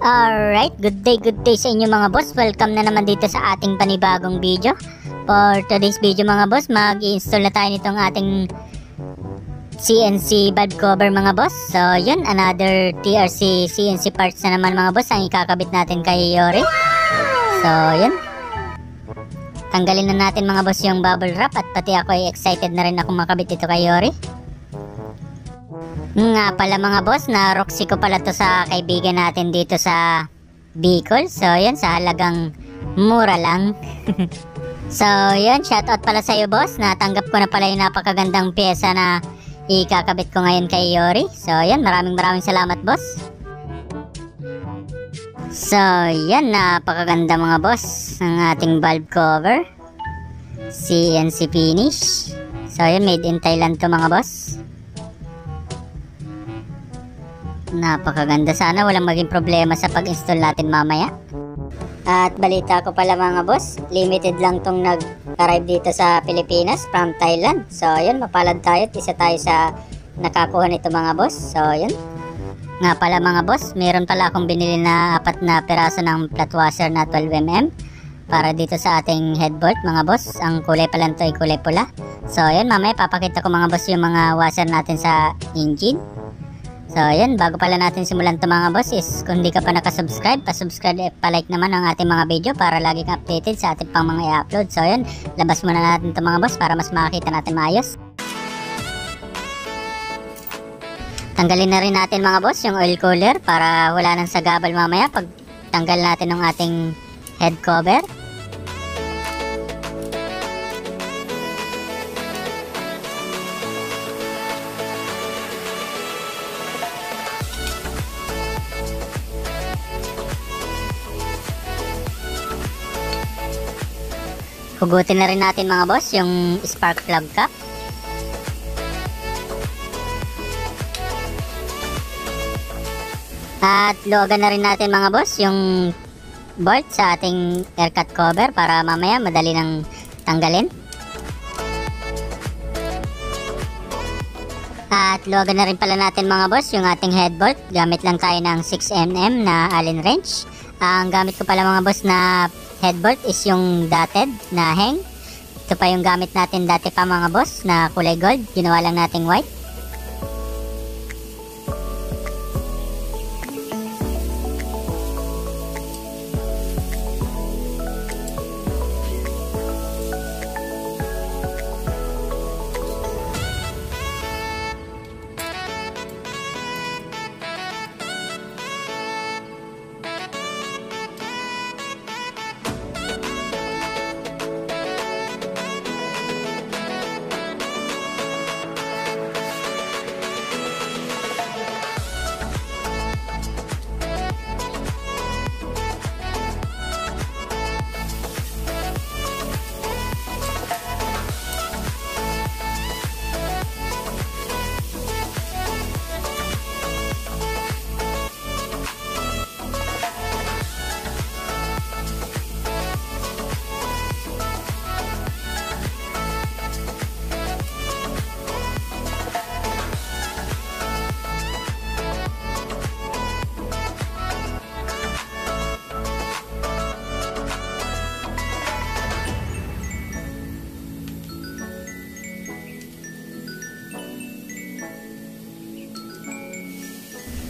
Alright, good day sa inyo mga boss. Welcome na naman dito sa ating panibagong video. For today's video mga boss, mag-i-install na tayo nitong ating CNC valve cover mga boss. So yun, another TRC CNC parts na naman mga boss ang ikakabit natin kay Yori. So yun, tanggalin na natin mga boss yung bubble wrap, at pati ako ay excited na rin akong makabit ito kay Yori. Nga pala mga boss, na Roxy ko pala to sa kaibigan natin dito sa Bicol. So yun, sa halagang mura lang. So yun, shoutout pala sa iyo boss. Natanggap ko na pala yung napakagandang pyesa na ikakabit ko ngayon kay Yori. So yun, maraming salamat boss. So yan, napakaganda mga boss ng ating valve cover, CNC finish. So yun, made in Thailand to mga boss. Napakaganda, sana walang maging problema sa pag-install natin mamaya. At balita ko pala mga boss, limited lang tong nag-arrive dito sa Pilipinas from Thailand. So yun, mapalad tayo at isa tayo sa nakakuha nito mga boss. So yun, nga pala mga boss, meron pala akong binili na 4 na piraso ng flat washer na 12mm para dito sa ating headboard mga boss. Ang kulay pala nito ay kulay pula. So yun, mamaya papakita ko mga boss yung mga washer natin sa engine. So yun, bago pala natin simulan to mga boss, is kung di ka pa nakasubscribe, pasubscribe at palike naman ang ating mga video para laging updated sa ating pang mga i-upload. So yun, labas muna natin to mga boss para mas makakita natin maayos. Tanggalin na rin natin mga boss yung oil cooler para wala nang sagabal mamaya pag tanggal natin ng ating head cover. Hugutin na rin natin mga boss yung spark plug cap. At luwagan na rin natin mga boss yung bolt sa ating air cut cover para mamaya madali nang tanggalin. At luwagan na rin pala natin mga boss yung ating head bolt. Gamit lang tayo ng 6mm na Allen wrench. Ang gamit ko pala mga boss na headbolt is yung dotted na hang. Ito pa yung gamit natin dati pa mga boss na kulay gold. Ginawa lang nating white.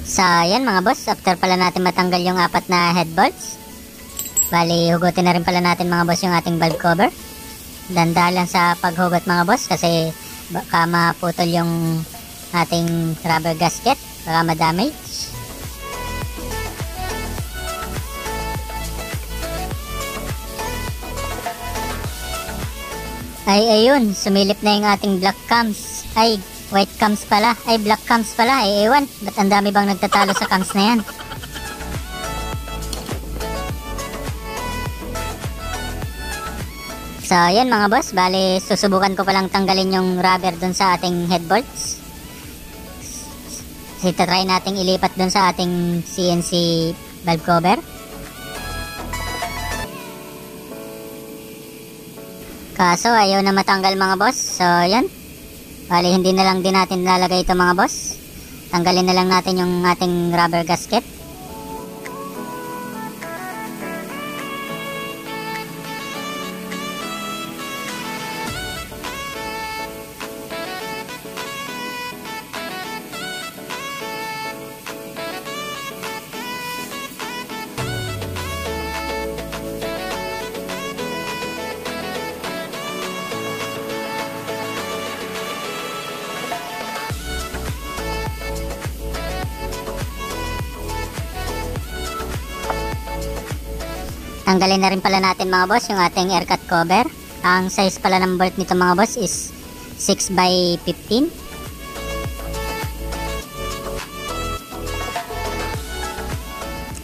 So yan mga boss, after pala natin matanggal yung 4 na head bolts, bali hugutin na rin pala natin mga boss yung ating valve cover. Dandahan lang sa paghugot mga boss kasi baka maputol yung ating rubber gasket, baka ma-damage. Ay ayun, sumilip na yung ating black cams. Ay, white cams pala. Ay, black cams pala. Ay, ewan. Ba't ang dami bang nagtatalo sa cams na yan? So, yan mga boss. Bali, susubukan ko palang tanggalin yung rubber dun sa ating headbolts. Kasi try nating ilipat dun sa ating CNC valve cover. Kaso, ayaw na matanggal mga boss. So, yan. Bali, hindi na lang din natin lalagay ito mga boss. Tanggalin na lang natin yung ating rubber gasket. Tanggalin na rin pala natin mga boss yung ating air cut cover. Ang size pala ng bolt nito mga boss is 6x15.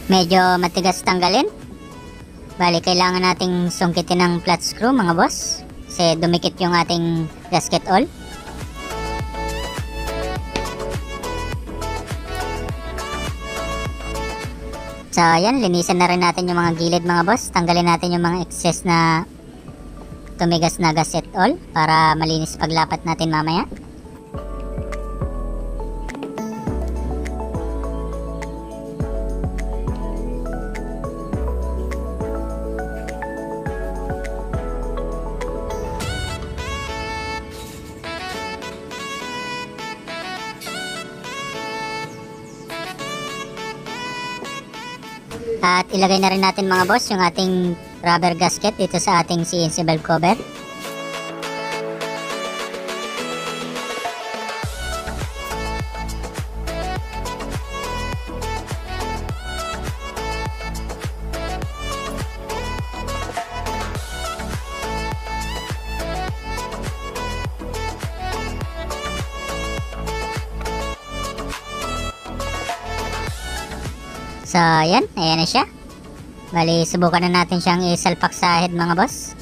Medyo matigas tanggalin. Bali kailangan nating sungkitin ng flat screw mga boss, kasi dumikit yung ating gasket all. So ayan, linisan na rin natin yung mga gilid mga boss. Tanggalin natin yung mga excess na tumigas na gasket all para malinis paglapat natin mamaya. At ilagay na rin natin mga boss yung ating rubber gasket dito sa ating CNC valve cover. So, ayan na siya. Bali, subukan na natin siyang isalpak sa head mga boss.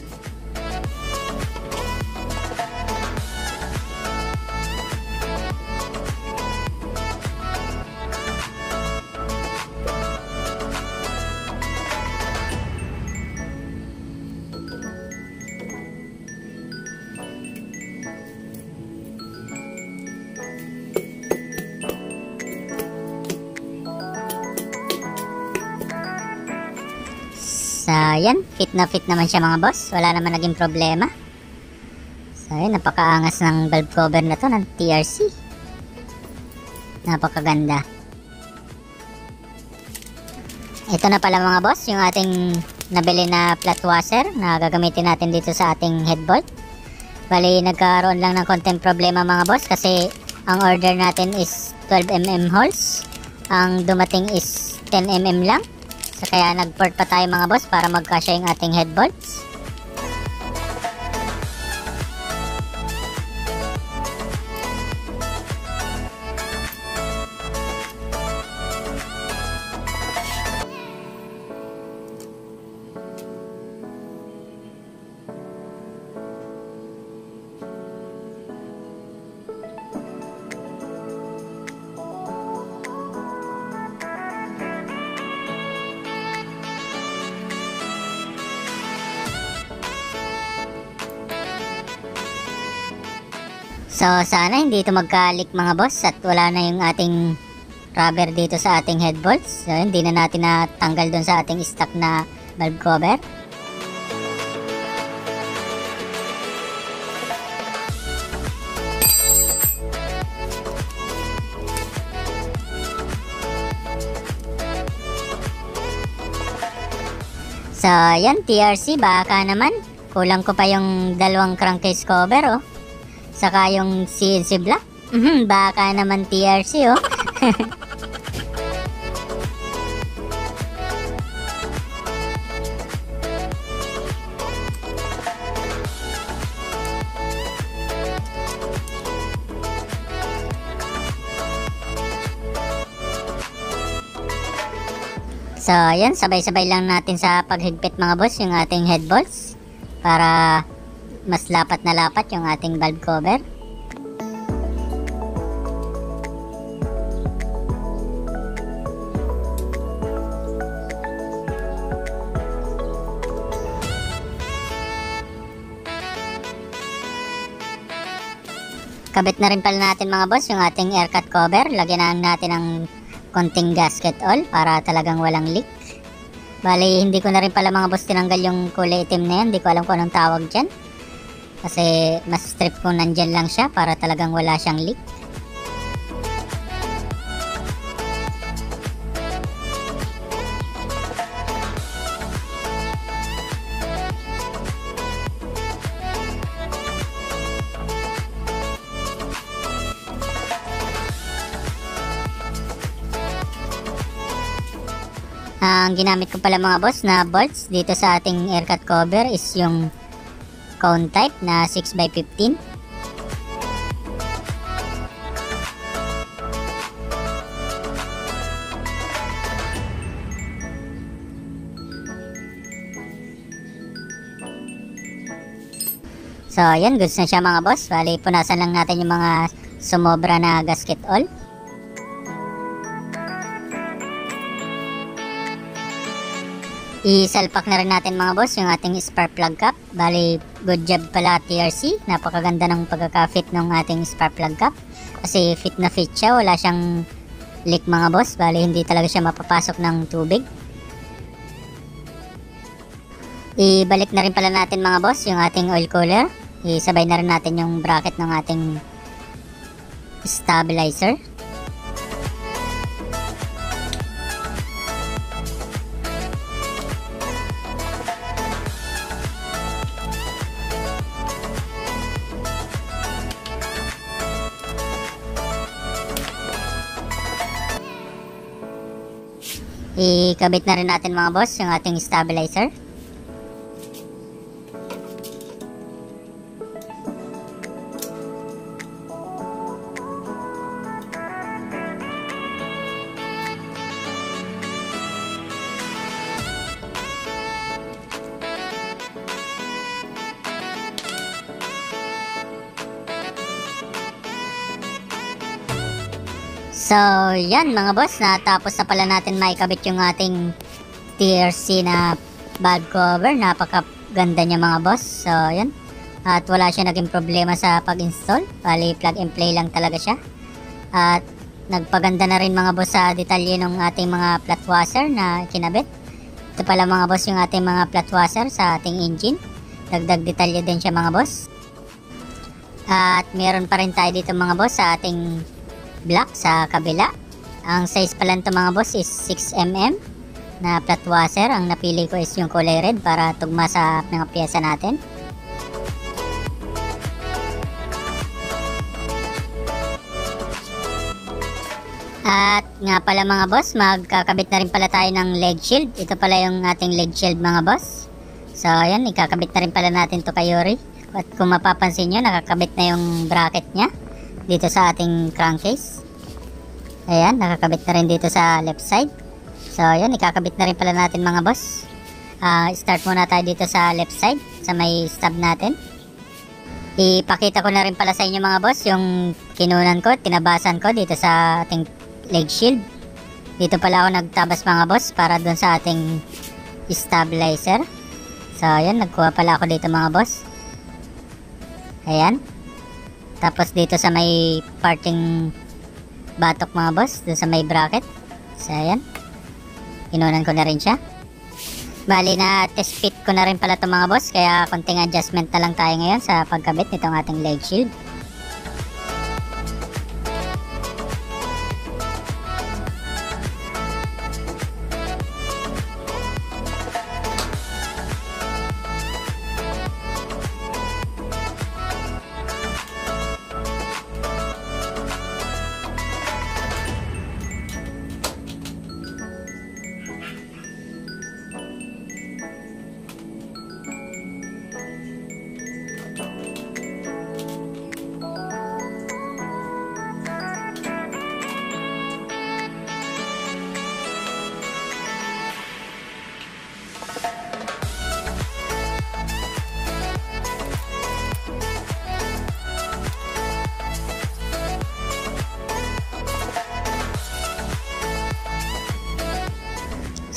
So, yan. Fit naman siya mga boss. Wala naman naging problema. So, yan. Napakaangas ng valve cover na to ng TRC. Napakaganda. Ito na pala mga boss, yung ating nabili na flat washer na gagamitin natin dito sa ating head bolt. Bali, nagkaroon lang ng konting problema mga boss kasi ang order natin is 12mm holes. Ang dumating is 10mm lang. So, kaya nag-port pa tayo mga boss para magkasya yung ating head bolts. So, sana hindi ito magka-leak mga boss at wala na yung ating rubber dito sa ating head bolts. So, hindi na natin natanggal dun sa ating stock na valve cover. So, yan TRC, baka naman. Kulang ko pa yung dalawang crankcase cover, oh. Saka yung CNC block. Baka naman TRC, oh. So, yan. Sabay-sabay lang natin sa paghigpit mga boss yung ating head bolts para mas lapat na lapat yung ating valve cover. Kabit na rin pala natin mga boss yung ating air cut cover. Lagyan na natin ng konting gasket all para talagang walang leak. Bali, hindi ko na rin pala mga boss tinanggal yung kulay itim na yan. Hindi ko alam kung anong tawag dyan. Kasi mas strip kung nandyan lang siya para talagang wala siyang leak. Ang ginamit ko pala mga boss na bolts dito sa ating aircut cover is yung cone type na 6x15. So yan, goods na siya mga boss. Bali, punasan lang natin yung mga sumobra na gasket all. Isalpak na rin natin mga boss yung ating spark plug cap. Bali, good job pala TRC. Napakaganda ng pagkaka-fit ng ating spark plug cap. Kasi fit na fit siya. Wala siyang leak mga boss. Bali, hindi talaga siya mapapasok ng tubig. Ibalik na rin pala natin mga boss yung ating oil cooler. Isabay na rin natin yung bracket ng ating stabilizer. Ikabit na rin natin mga boss yung ating stabilizer. So, yan mga boss, natapos na pala natin maikabit yung ating TRC na valve cover. Napakaganda niya mga boss. So, yan. At wala siya naging problema sa pag-install. Bali, plug and play lang talaga siya. At nagpaganda na rin mga boss sa detalye ng ating mga flat washer na kinabit. Ito pala mga boss yung ating mga flat washer sa ating engine. Dagdag detalye din siya mga boss. At meron pa rin tayo dito mga boss sa ating block sa kabila. Ang size pala nito mga boss is 6mm na flat washer. Ang napili ko is yung kulay red para tugma sa mga piyesa natin. At nga pala mga boss, magkakabit na rin pala tayo ng leg shield. Ito pala yung ating leg shield mga boss. So ayan, ikakabit na rin pala natin to kay Yuri. At kung mapapansin nyo, nakakabit na yung bracket nya dito sa ating crankcase. Ayan, nakakabit na rin dito sa left side. So ayan, ikakabit na rin pala natin mga boss. Start muna tayo dito sa left side, sa may stub natin. Ipakita ko na rin pala sa inyo mga boss yung kinunan ko, tinabasan ko dito sa ating leg shield. Dito pala ako nagtabas mga boss para dun sa ating stabilizer. So ayan, nagkuha pala ako dito mga boss. Ayan. Tapos dito sa may parting batok mga boss, dito sa may bracket. So ayan, kinunan ko na rin siya. Bali na test fit ko na rin pala ito mga boss, kaya konting adjustment na lang tayo ngayon sa pagkabit nitong ating leg shield.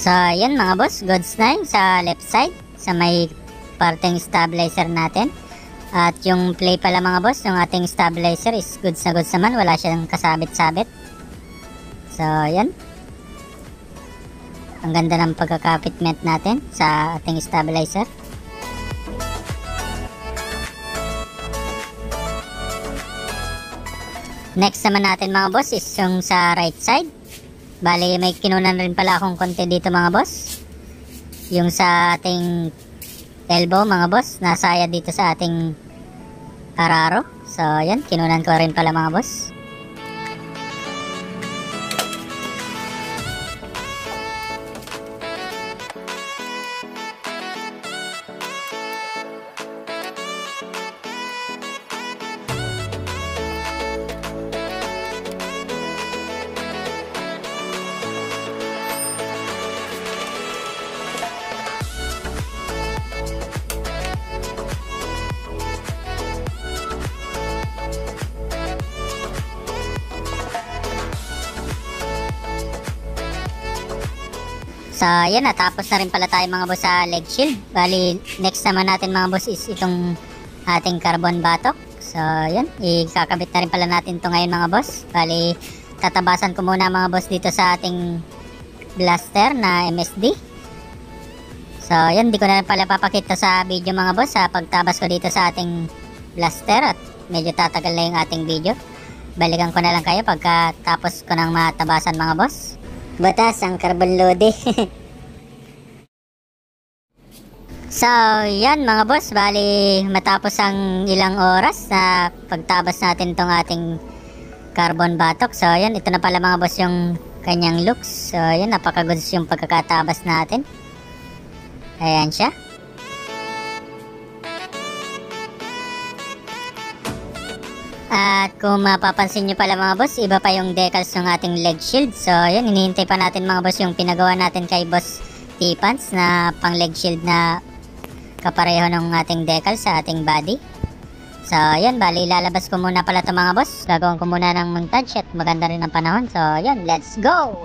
So, yan mga boss, goods na yun sa left side, sa may parteng stabilizer natin. At yung play pala mga boss, yung ating stabilizer is goods na goods naman, wala siyang kasabit-sabit. So, yan. Ang ganda ng pagkakapitment natin sa ating stabilizer. Next naman natin mga boss is yung sa right side. Bali, may kinunan rin pala akong konti dito mga boss. Yung sa ating elbow mga boss, nasaya dito sa ating araro. So, yan, kinunan ko rin pala mga boss. So, yan, natapos na rin pala tayo mga boss sa leg shield. Bali, next naman natin mga boss is itong ating carbon batok. So, yan, ikakabit na rin pala natin ito ngayon mga boss. Bali, tatabasan ko muna mga boss dito sa ating blaster na MSD. So, yan, di ko na rin pala papakita sa video mga boss sa pagtabas ko dito sa ating blaster at medyo tatagal na yung ating video. Balikan ko na lang kayo pagkatapos ko ng matabasan mga boss. Batas ang carbon load. So, yan mga boss, bali matapos ang ilang oras na pagtabas natin tong ating carbon batok. So, yan, ito na pala mga boss yung kanyang looks. So, yan, napaka-goods yung pagkakatabas natin. Ayan siya. At kung mapapansin nyo pala mga boss, iba pa yung decals ng ating leg shield. So, yan, hinihintay pa natin mga boss yung pinagawa natin kay Boss T-Pants na pang leg shield na kapareho ng ating decal sa ating body. So, yan, bali lalabas ko muna pala ito mga boss. Gagawin ko muna ng montage at maganda rin ang panahon. So, yan, let's go!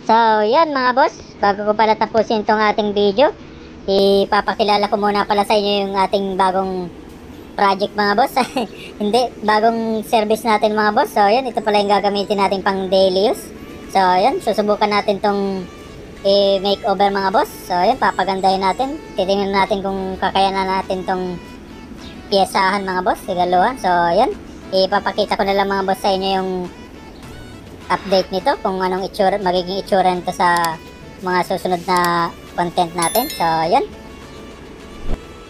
So, yan mga boss, bago ko pala tapusin itong ating video, ipapakilala ko muna pala sa inyo yung ating bagong project mga boss. Hindi, bagong service natin mga boss. So, yan, ito pala yung gagamitin natin pang daily use. So, yan, susubukan natin tong i-makeover mga boss. So, yan, papagandahin natin. Titingnan natin kung kakayanan natin tong piyesahan mga boss, sigaluhan. So, yan, ipapakita ko na lang mga boss sa inyo yung update nito, kung anong itsura, magiging itsura nito sa mga susunod na content natin. So, yan.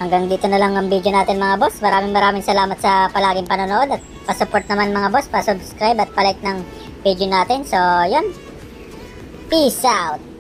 Hanggang dito na lang ang video natin mga boss. Maraming salamat sa palaging panonood at pa-support naman mga boss, pa-subscribe at pa-like ng video natin. So, yan. Peace out!